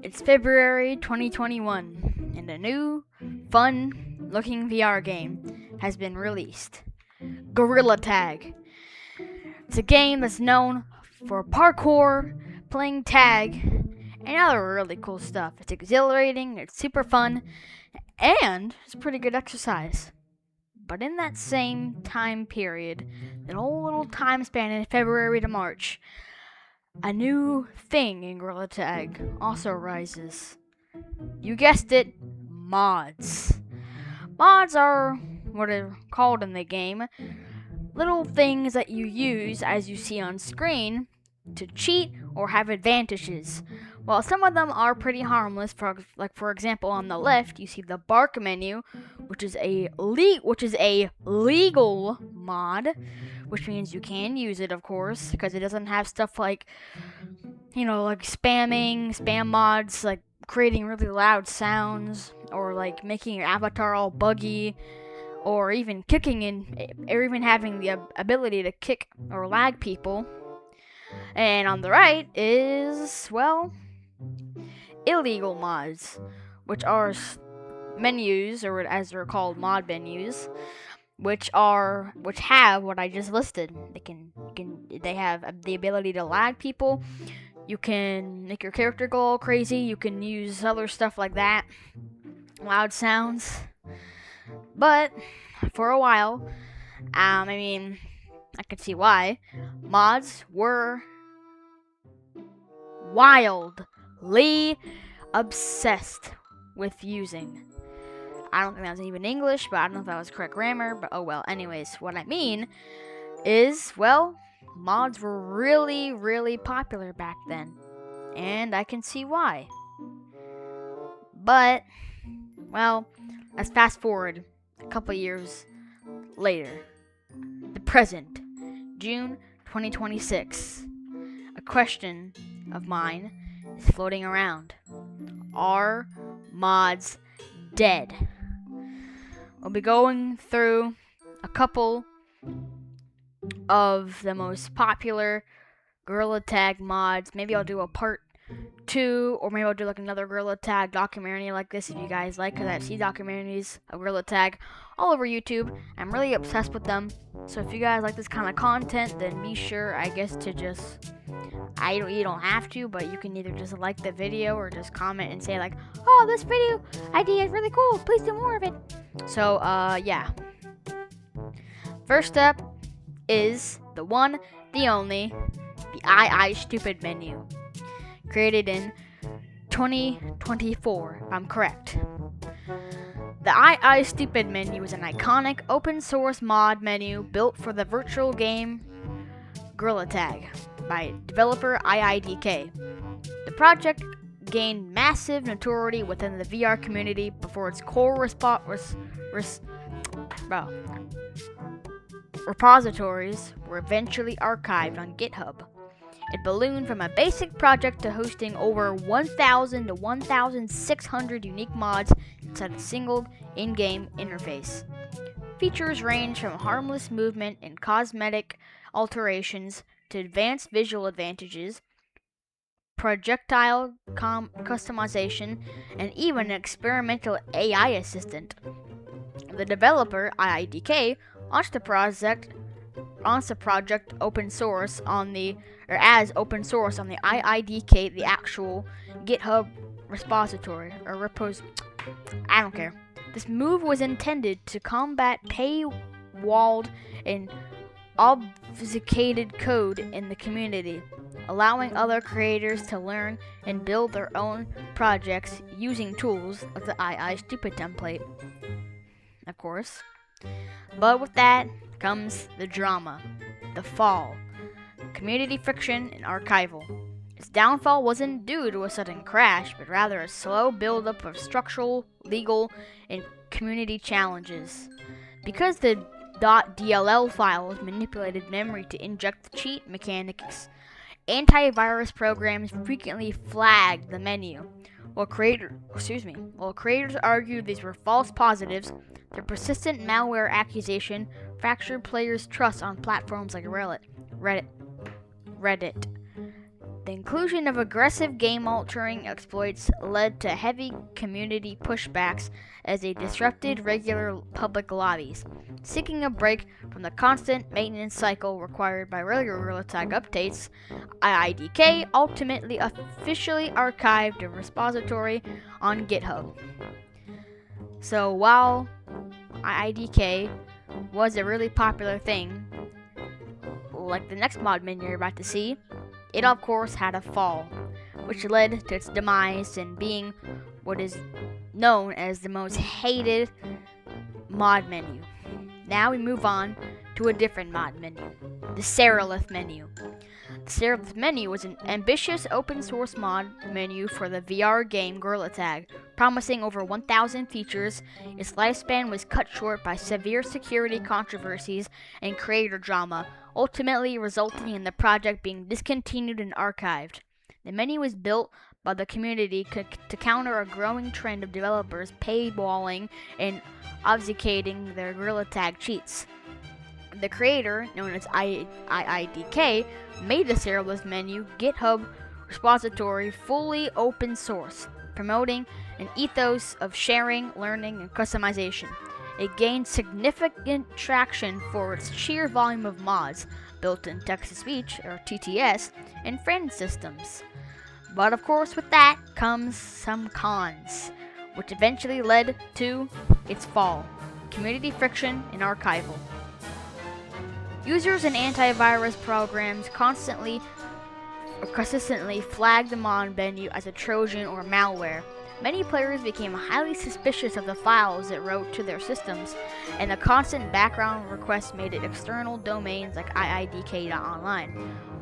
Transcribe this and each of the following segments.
It's February 2021, and a new, fun-looking VR game has been released. Gorilla Tag. It's a game that's known for parkour, playing tag, and other really cool stuff. It's exhilarating, it's super fun, and it's pretty good exercise. But in that same time period, that whole little time span in February to March, a new thing in Gorilla Tag also rises. You guessed it, mods. Mods are what are called in the game little things that you use, as you see on screen, to cheat or have advantages. While some of them are pretty harmless, for example, on the left you see the bark menu, which is a legal mod, which means you can use it, of course, because it doesn't have stuff like like spam mods, like creating really loud sounds, or like making your avatar all buggy, or even or even having the ability to kick or lag people. And on the right is, well, illegal mods, which are menus, or as they're called, mod menus, which have what I just listed. They have the ability to lag people. You can make your character go all crazy. You can use other stuff like that, loud sounds. But for a while, I could see why mods were wildly obsessed with using. I don't think that was even English, but I don't know if that was correct grammar, but oh well. Anyways, what I mean is, well, mods were really, really popular back then, and I can see why. But, well, let's fast forward a couple years later. The present, June 2026. A question of mine is floating around. Are mods dead? We'll be going through a couple of the most popular Gorilla Tag mods. Maybe I'll do a part 2, or maybe I'll do like another Gorilla Tag documentary like this if you guys like, because I've seen documentaries of Gorilla Tag all over YouTube. I'm really obsessed with them. So if you guys like this kind of content, then be sure, I guess, to just, you don't have to, but you can either just like the video or just comment and say like, oh, this video idea is really cool, please do more of it. So yeah. First up is the one, the only, the I Stupid menu. Created in 2024, if I'm correct. The I Stupid menu is an iconic open source mod menu built for the virtual game Gorilla Tag by developer IIDK. The project gained massive notoriety within the VR community before its core repositories were eventually archived on GitHub. It ballooned from a basic project to hosting over 1,000 to 1,600 unique mods inside a single in-game interface. Features range from harmless movement and cosmetic alterations to advanced visual advantages, projectile customization, and even an experimental AI assistant. The developer, IIDK, launched the project open source on the IIDK, the actual GitHub repository or I don't care. This move was intended to combat paywalled and obfuscated code in the community, allowing other creators to learn and build their own projects using tools like the II Stupid template, of course. But with that comes the drama, the fall, community friction, and archival. Its downfall wasn't due to a sudden crash, but rather a slow buildup of structural, legal, and community challenges. Because the .dll files manipulated memory to inject the cheat mechanics, antivirus programs frequently flagged the menu. While creators argued these were false positives, their persistent malware accusation fractured players' trust on platforms like Reddit. The inclusion of aggressive game-altering exploits led to heavy community pushbacks as they disrupted regular public lobbies. Seeking a break from the constant maintenance cycle required by regular Gorilla Tag updates, IIDK ultimately officially archived a repository on GitHub. So while IIDK was a really popular thing, like the next mod menu you're about to see, it of course had a fall, which led to its demise and being what is known as the most hated mod menu. Now we move on to a different mod menu, the Serifs menu. The Serifs menu was an ambitious open source mod menu for the VR game Gorilla Tag, promising over 1,000 features. Its lifespan was cut short by severe security controversies and creator drama, ultimately resulting in the project being discontinued and archived. The menu was built by the community to counter a growing trend of developers paywalling and obfuscating their Gorilla Tag cheats. The creator, known as IIDK, made the Serifs menu GitHub repository fully open source, promoting an ethos of sharing, learning, and customization. It gained significant traction for its sheer volume of mods, built-in text-to-speech, or TTS, and friend systems. But of course, with that comes some cons, which eventually led to its fall, community friction, and archival. Users and antivirus programs consistently flagged the mod menu as a Trojan or malware. Many players became highly suspicious of the files it wrote to their systems, and the constant background requests made it external domains like iidk.online.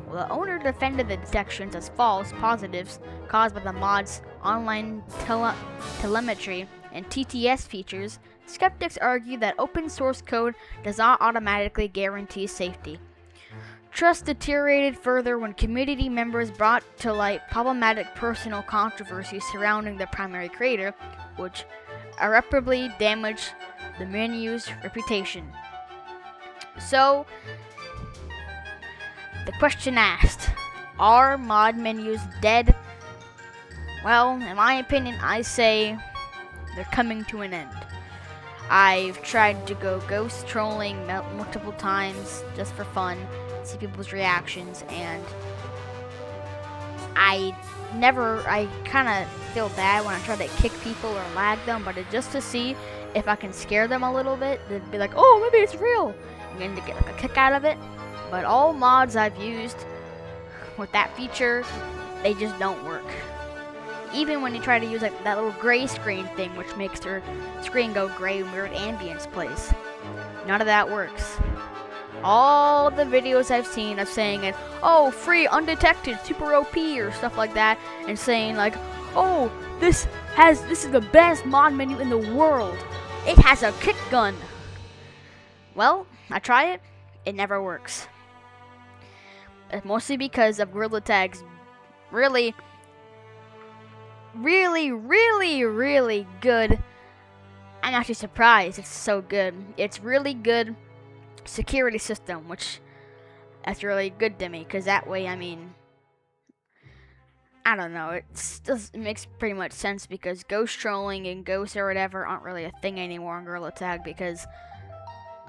While the owner defended the detections as false positives caused by the mod's online telemetry and TTS features, skeptics argue that open source code does not automatically guarantee safety. Trust deteriorated further when community members brought to light problematic personal controversies surrounding the primary creator, which irreparably damaged the menu's reputation. So, the question asked, are mod menus dead? Well, in my opinion, I say they're coming to an end. I've tried to go ghost trolling multiple times just for fun, see people's reactions, and I kind of feel bad when I try to kick people or lag them, but it's just to see if I can scare them a little bit. They'd be like, oh, maybe it's real, and then to get like a kick out of it. But all mods I've used with that feature, they just don't work. Even when you try to use like that little gray screen thing, which makes their screen go gray when weird ambience plays, none of that works. All the videos I've seen of saying it, oh, free, undetected, super OP or stuff like that, and saying like, oh, this is the best mod menu in the world. It has a kick gun. Well, I try it, it never works. It's mostly because of Gorilla Tag's really good. I'm actually surprised it's so good. It's really good security system, which that's really good to me, because that way, I mean, I don't know, it makes pretty much sense, because ghost trolling and ghosts or whatever aren't really a thing anymore on Gorilla Tag, because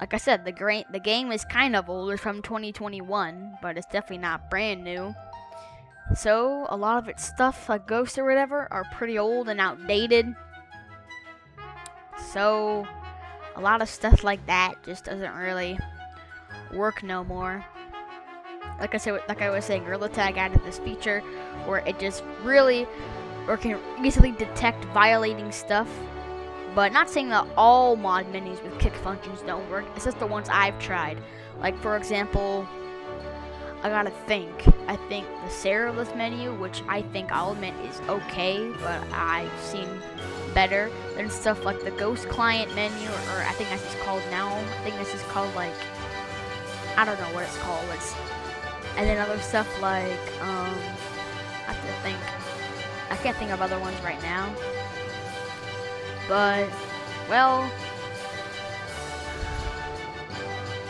like I said, the game is kind of old. It's from 2021, but it's definitely not brand new. So a lot of its stuff, like ghosts or whatever, are pretty old and outdated. So a lot of stuff like that just doesn't really work no more. Like I was saying, Gorilla Tag added this feature where it just really can easily detect violating stuff. But not saying that all mod menus with kick functions don't work. It's just the ones I've tried. Like, for example, I think the Serifs menu, which I'll admit is okay, but I've seen better than stuff like the Ghost Client menu, or I think that's just called now. I think this is called, like, I don't know what it's called. And then other stuff like, I have to think. I can't think of other ones right now. But, well,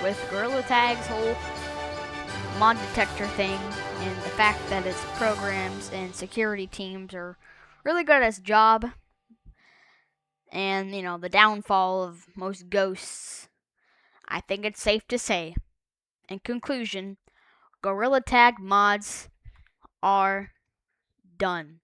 with Gorilla Tag's whole mod detector thing, and the fact that its programs and security teams are really good at its job, and the downfall of most ghosts, I think it's safe to say, in conclusion, Gorilla Tag mods are done.